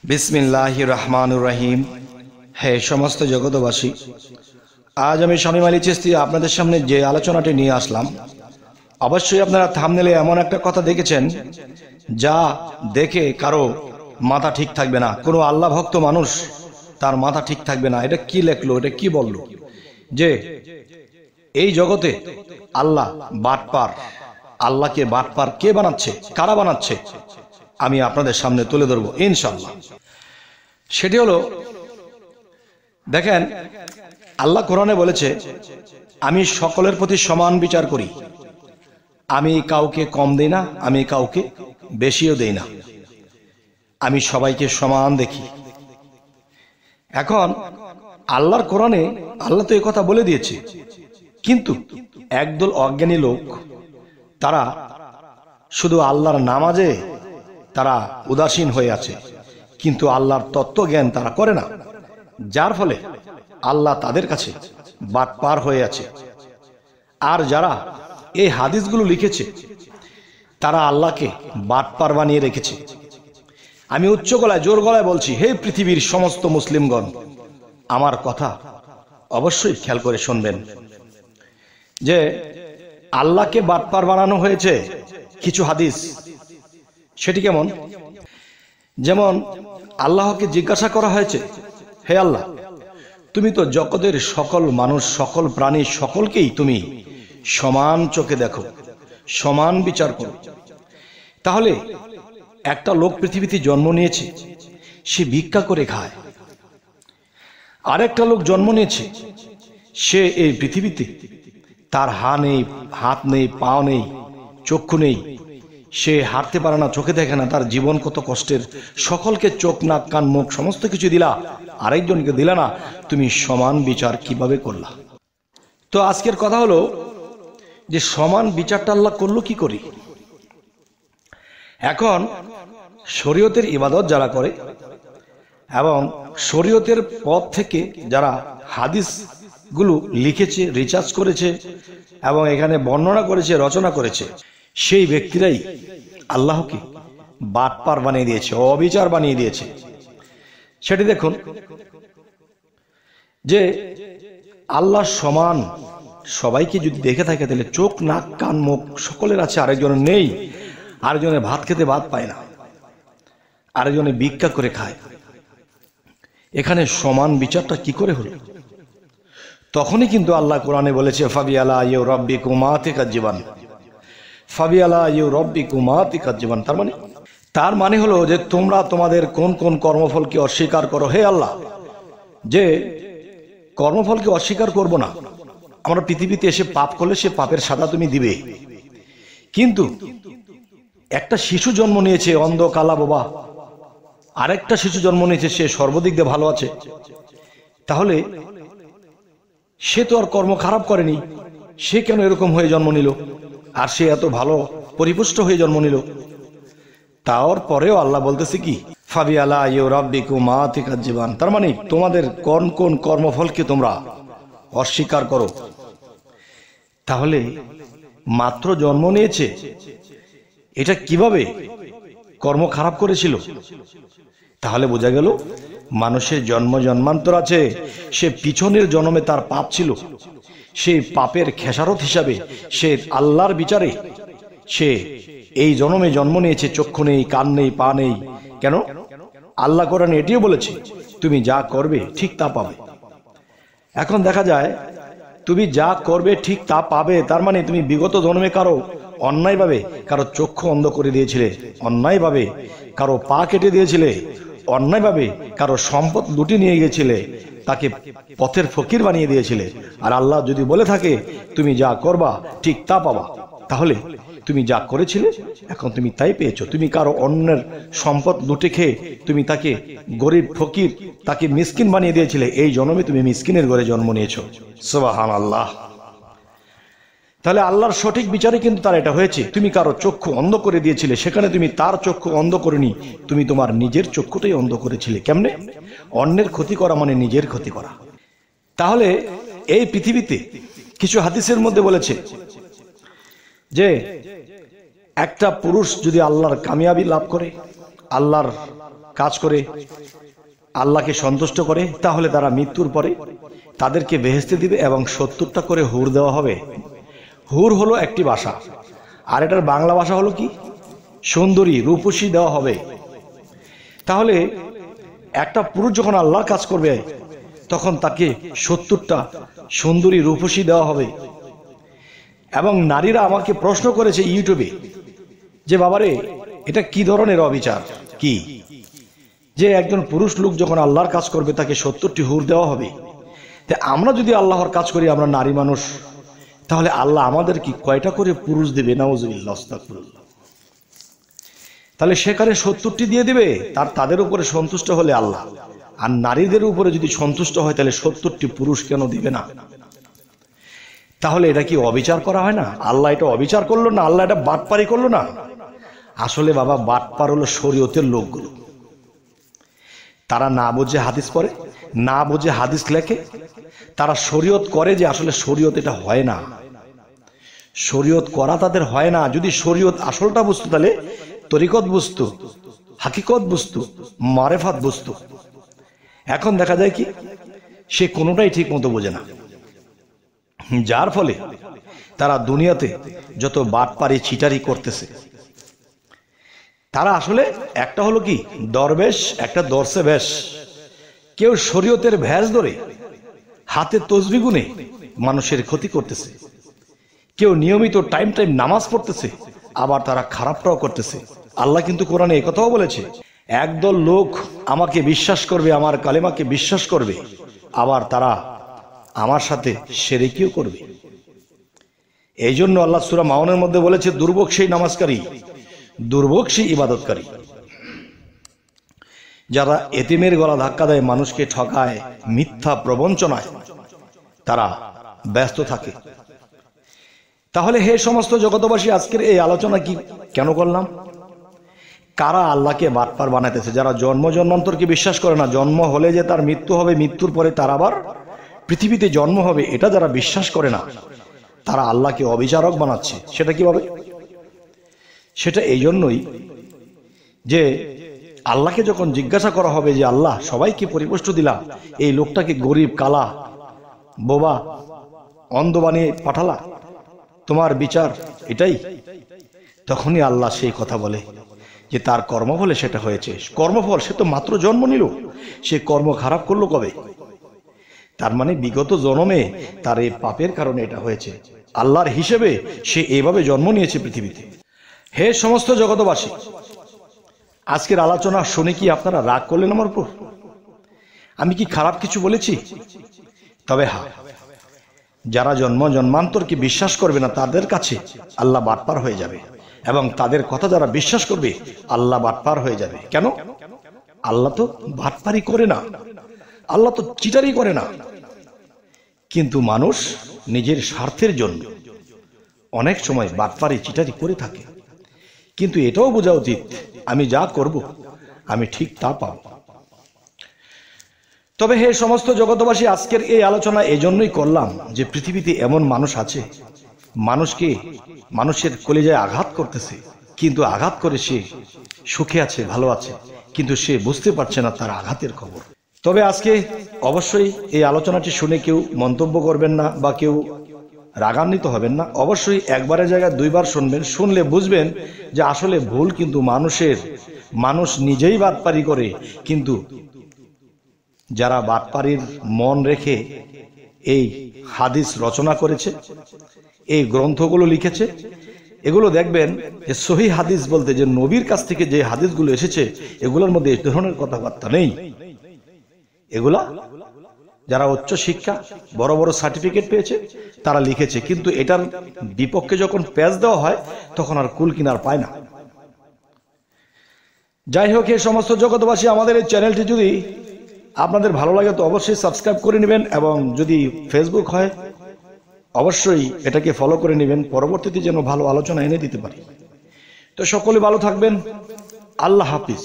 বিসমিল্লাহির রহমানির রহিম। হে সমস্ত জগতবাসী, আজ আমি শামীম আলী চিশতি আপনাদের সামনে যে আলোচনাটি নিয়ে আসলাম, অবশ্যই আপনারা থাম্বনেলে এমন একটা কথা দেখেছেন যা দেখে কারো মাথা ঠিক থাকবে না। কোনো আল্লাহ ভক্ত মানুষ তার মাথা ঠিক থাকবে না। এটা কি লেখলো, এটা কি বললো যে এই জগতে আল্লাহ বাটপার। আল্লাহকে বাটপার কে বানাচ্ছে, কারা বানাচ্ছে, আমি আপনাদের সামনে তুলে ধরবো ইনশাআল্লাহ। সেটি হলো, দেখেন আল্লাহ কোরআনে বলেছে, আমি সকলের প্রতি সমান বিচার করি, আমি কাউকে কম দেই না, আমি কাউকে বেশিও দেই না, আমি সবাইকে সমান দেখি। এখন আল্লাহর কোরআনে আল্লাহ তো এই কথা বলে দিয়েছে, কিন্তু একদল অজ্ঞানী লোক তারা শুধু আল্লাহর নামাজে তারা উদাসীন হয়ে আছে, কিন্তু আল্লাহর তত্ত্ব জ্ঞান তারা করে না, যার ফলে আল্লাহ তাদের কাছে বাটপার হয়ে আছে। আর যারা এই হাদিসগুলো লিখেছে তারা আল্লাহকে বাটপার বানিয়ে রেখেছে। আমি উচ্চ গলায় জোর গলায় বলছি, হে পৃথিবীর সমস্ত মুসলিমগণ, আমার কথা অবশ্যই খেয়াল করে শুনবেন যে আল্লাহকে বাটপার বানানো হয়েছে কিছু হাদিস। সেটি কেমন? যেমন আল্লাহকে জিজ্ঞাসা করা হয়েছে, হে আল্লাহ, তুমি তো জগতের সকল মানুষ, সকল প্রাণী, সকলকেই তুমি সমান চোখে দেখো, সমান বিচার করো, তাহলে একটা লোক পৃথিবীতে জন্ম নিয়েছে, সে ভিক্ষা করে খায়। আরেকটা লোক জন্ম নিয়েছে, সে এই পৃথিবীতে তার হাত নেই, পাও নেই, চক্ষু নেই, সে হাঁটতে পারে না, চোখে দেখে না, তার জীবন কত কষ্টের। সকলকে চোখ, নাক, কান, মুখ সমস্ত কিছু দিলা, আরেকজনকে দিলা না, তুমি সমান বিচার কিভাবে করলা? তো আজকের কথা হলো যে সমান বিচারটা আল্লাহ করলো কি করি? এখন শরীয়তের ইবাদত যারা করে এবং শরীয়তের পথ থেকে যারা হাদিস গুলো লিখেছে, রিসার্চ করেছে এবং এখানে বর্ণনা করেছে, রচনা করেছে, সেই ব্যক্তিরাই আল্লাহকে বাটপার বানিয়ে দিয়েছে, অবিচার বানিয়ে দিয়েছে। সেটি দেখুন যে আল্লাহ সমান সবাইকে যদি দেখে থাকে, তাহলে চোখ, নাক, কান, মুখ সকলের আছে, আরেকজনের নেই। আরেকজনের ভাত খেতে ভাত পায় না, আরেকজনে ভিক্ষা করে খায়। এখানে সমান বিচারটা কি করে হলো? তখনই কিন্তু আল্লাহ কোরআনে বলেছে, ফাবিআলা ইউ রাব্বিকুম আতিকাজ্জিবান, ফাবিআলা ইউ রাব্বিকুম আতিকাজ্জিবান। তার মানে হলো যে তোমরা তোমাদের কোন কোন কর্মফলকে অস্বীকার করো। হে আল্লাহ, যে কর্মফলকে অস্বীকার করব না, আমরা পৃথিবীতে এসে পাপ করলে সে পাপের সাজা তুমি দিবে। কিন্তু একটা শিশু জন্ম নিয়েছে অন্ধ, কালা, বোবা, আরেকটা শিশু জন্ম নিয়েছে সে সর্বদিক দিয়ে ভালো আছে, তাহলে সে তো আর কর্ম খারাপ করেনি, সে কেন এরকম হয়ে জন্ম নিল? আর সে এত ভালো পরিপুষ্ট হয়ে জন্ম নিল। তার পরেও আল্লাহ বলতেছে কি, ফাবিআলা ইউ রাব্বিকুম আতিকাজ্জিবান। তার মানে তোমাদের কোন কোন কর্মফলকে তোমরা অস্বীকার করো। তাহলে মাত্র জন্ম নিয়েছে, এটা কিভাবে কর্ম খারাপ করেছিল? তাহলে বোঝা গেল মানুষের জন্ম জন্মান্তর আছে, সে পিছনের জন্মে তার পাপ ছিল, সেই পাপের খেসারত হিসাবে সে আল্লাহর বিচারে সে এই জন্মে জন্ম নিয়েছে। চক্ষু নেই, কান নেই, পা নেই। কেন? আল্লাহ কোরআনে এটিও বলেছে, তুমি যা করবে ঠিক তা পাবে। এখন দেখা যায় তুমি যা করবে ঠিক তা পাবে, তার মানে তুমি বিগত জন্মে কারো অন্যায়ভাবে কারো চক্ষু অন্ধ করে দিয়েছিলে, অন্যায়ভাবে কারো পা কেটে দিয়েছিলে, অন্যায়ভাবে কারো সম্পদ লুটে নিয়ে গিয়েছিলে, তাকে পথের ফকির বানিয়ে দিয়েছিলে। আর আল্লাহ যদি বলে থাকে তুমি যা করবা ঠিক তা পাবা, তাহলে তুমি যা করেছিলে এখন তুমি তাই পেয়েছো। তুমি কারো অন্যের সম্পদ লুটে খেয়ে তুমি তাকে গরিব ফকির, তাকে মিসকিন বানিয়ে দিয়েছিলে, এই জন্মে তুমি মিসকিনের ঘরে জন্ম নিয়েছো। সুবহানাল্লাহ। তাহলে আল্লাহর সঠিক বিচারে কিন্তু তার এটা হয়েছে। তুমি কারো চক্ষু অন্ধ করে দিয়েছিলে, সেখানে তুমি তার চক্ষু অন্ধ করেনি, তুমি তোমার নিজের চক্ষুটাই অন্ধ করেছিলে। কেমনে? অন্যের ক্ষতি করা মানে নিজের ক্ষতি করা। তাহলে এই পৃথিবীতে কিছু হাদিসের মধ্যে বলেছে যে একটা পুরুষ যদি আল্লাহর কামিয়াবি লাভ করে, আল্লাহর কাজ করে আল্লাহকে সন্তুষ্ট করে, তাহলে তারা মৃত্যুর পরে তাদেরকে বেহেশতে দিবে এবং 70টা করে হুর দেওয়া হবে। হুর হলো একটি ভাষা, আর এটার বাংলা ভাষা হলো কি? সুন্দরী, রূপসী দেওয়া হবে। তাহলে একটা পুরুষ যখন আল্লাহর কাজ করবে তখন তাকে 70টা সুন্দরী, রূপসী দেওয়া হবে। এবং নারীরা আমাকে প্রশ্ন করেছে ইউটিউবে যে বাবারে, এটা কি ধরনের অবিচার? কি যে একজন পুরুষ লোক যখন আল্লাহর কাজ করবে তাকে 70টি হুর দেওয়া হবে? আমরা যদি আল্লাহর কাজ করি, আমরা নারী মানুষ, তাহলে আল্লাহ আমাদের কি কয়টা করে পুরুষ দেবে? নাউজুবিল্লাহ, আস্তাগফিরুল্লাহ। তাহলে সেখানে 70টি দিয়ে দিবে, তাদের উপরে সন্তুষ্ট হলে আল্লাহ, আর নারীদের উপরে যদি সন্তুষ্ট হয় তাহলে 70টি পুরুষ কেন দিবে না? তাহলে এটা কি অবিচার করা হয় না? আল্লাহ এটা অবিচার করলো না? আল্লাহ এটা বাটপারি করলো না? আসলে বাবা, বাটপার হলো শরীয়তের লোকগুলো। তারা না বুঝে হাদিস পড়ে, না বুঝে হাদিস লেখে, তারা শরীয়ত করে যে আসলে শরীয়ত এটা হয় না। শরীয়ত করা তাদের হয় না। যদি শরীয়ত আসলটা বুঝতো তাহলে তরিকত বুঝতো, হাকিকত বুঝতো, মারেফাত বুঝতো। এখন দেখা যায় কি, সে কোনোটাই ঠিক মতো বোঝে না, যার ফলে তারা দুনিয়াতে যত বাটপারি চিটারি করতেছে। তারা আসলে একটা হলো কি দরবেশ, একটা দর্শে ভেষ। কেউ শরীয়তের ভেষ ধরে হাতে তসবিহ গুনে মানুষের ক্ষতি করতেছে, কেউ নিয়মিত টাইম নামাজ পড়তেছে, আবার তারা খারাপটাও করতেছে। আল্লাহ কিন্তু কোরআনে একথাও বলেছে, একদল লোক আমাকে বিশ্বাস করবে, আমার কালেমাকে বিশ্বাস করবে, আবার তারা আমার সাথে শিরকিও করবে। এই জন্য আল্লাহ সূরা মাউনের মধ্যে বলেছে, দুর্ভোগ সেই নামাজকারী, দুর্ভোগ সেই ইবাদতকারী যারা এতিমের গলা ধাক্কা দেয়, মানুষকে ঠকায়, মিথ্যা প্রবঞ্চনায় তারা ব্যস্ত থাকে। তাহলে হে সমস্ত জগতবাসী, আজকের এই আলোচনা কি কেন করলাম? কারা আল্লাহকে বাটপার বানাইতেছে? যারা জন্ম জন্মান্তরকে বিশ্বাস করে না, জন্ম হলে যে তার মৃত্যু হবে, মৃত্যুর পরে তার আবার পৃথিবীতে জন্ম হবে, এটা যারা বিশ্বাস করে না, তারা আল্লাহকে অবিচারক বানাচ্ছে। সেটা কিভাবে? সেটা এই জন্যই যে আল্লাহকে যখন জিজ্ঞাসা করা হবে যে আল্লাহ, সবাইকে পরিপুষ্ট দিলা, এই লোকটাকে গরিব, কালা, বোবা, অন্ধ বানিয়ে পাঠালা, তোমার বিচার এটাই? তখনই আল্লাহ সেই কথা বলে যে তার কর্মফলে সেটা হয়েছে। কর্মফল, সে তো মাত্র জন্ম নিল, সে কর্ম খারাপ করলো কবে? তার মানে বিগত জন্মে তার এই পাপের কারণে এটা হয়েছে। আল্লাহর হিসেবে সে এইভাবে জন্ম নিয়েছে পৃথিবীতে। হে সমস্ত জগতবাসী, আজকের আলোচনা শুনে কি আপনারা রাগ করলেন আমার উপর? আমি কি খারাপ কিছু বলেছি? তবে হ্যাঁ, যারা জন্ম জন্মান্তরকে বিশ্বাস করবে না তাদের কাছে আল্লাহ বাটপার হয়ে যাবে, এবং তাদের কথা যারা বিশ্বাস করবে আল্লাহ বাটপার হয়ে যাবে। কেন? আল্লাহ তো বাটপারি করে না, আল্লাহ তো চিটারি করে না। কিন্তু মানুষ নিজের স্বার্থের জন্য অনেক সময় বাটপারি চিটারি করে থাকে। কিন্তু এটাও বোঝা উচিত, আমি যা করব আমি ঠিক তা পাব। তবে হে সমস্ত জগতবাসী, আজকের এই আলোচনা এই জন্যই করলাম যে পৃথিবীতে এমন মানুষ আছে, মানুষকে, মানুষের কলিজায় আঘাত করতেছে, কিন্তু আঘাত করে সে সুখে আছে, ভালো আছে, কিন্তু সে বুঝতে পারছে না তার আঘাতের খবর। তবে আজকে অবশ্যই এই আলোচনাটি শুনে কেউ মন্তব্য করবেন না বা কেউ রাগান্বিত হবেন না। অবশ্যই একবারের জায়গায় দুইবার শুনবেন, শুনলে বুঝবেন যে আসলে ভুল কিন্তু মানুষের, মানুষ নিজেই বাটপারি করে। কিন্তু যারা বাটপারির মন রেখে এই হাদিস রচনা করেছে, এই গ্রন্থগুলো লিখেছে, এগুলো দেখবেন যে সহিহ হাদিস বলতে যে নবীর কাছ থেকে যে হাদিসগুলো এসেছে, এগুলোর মধ্যে এই ধরনের কথাবার্তা নেই। এগুলা যারা উচ্চ শিক্ষা, বড় বড় সার্টিফিকেট পেয়েছে তারা লিখেছে, কিন্তু এটার বিপক্ষে যখন পেজ দেওয়া হয় তখন আর কুল কিনার পায় না। যাই হোক, এই সমস্ত জগতবাসী, আমাদের এই চ্যানেলটি যদি আপনাদের ভালো লাগে তো অবশ্যই সাবস্ক্রাইব করে নেবেন, এবং যদি ফেসবুক হয় অবশ্যই এটাকে ফলো করে নেবেন, পরবর্তীতে যেন ভালো আলোচনা এনে দিতে পারি। তো সকলে ভালো থাকবেন, আল্লাহ হাফিজ।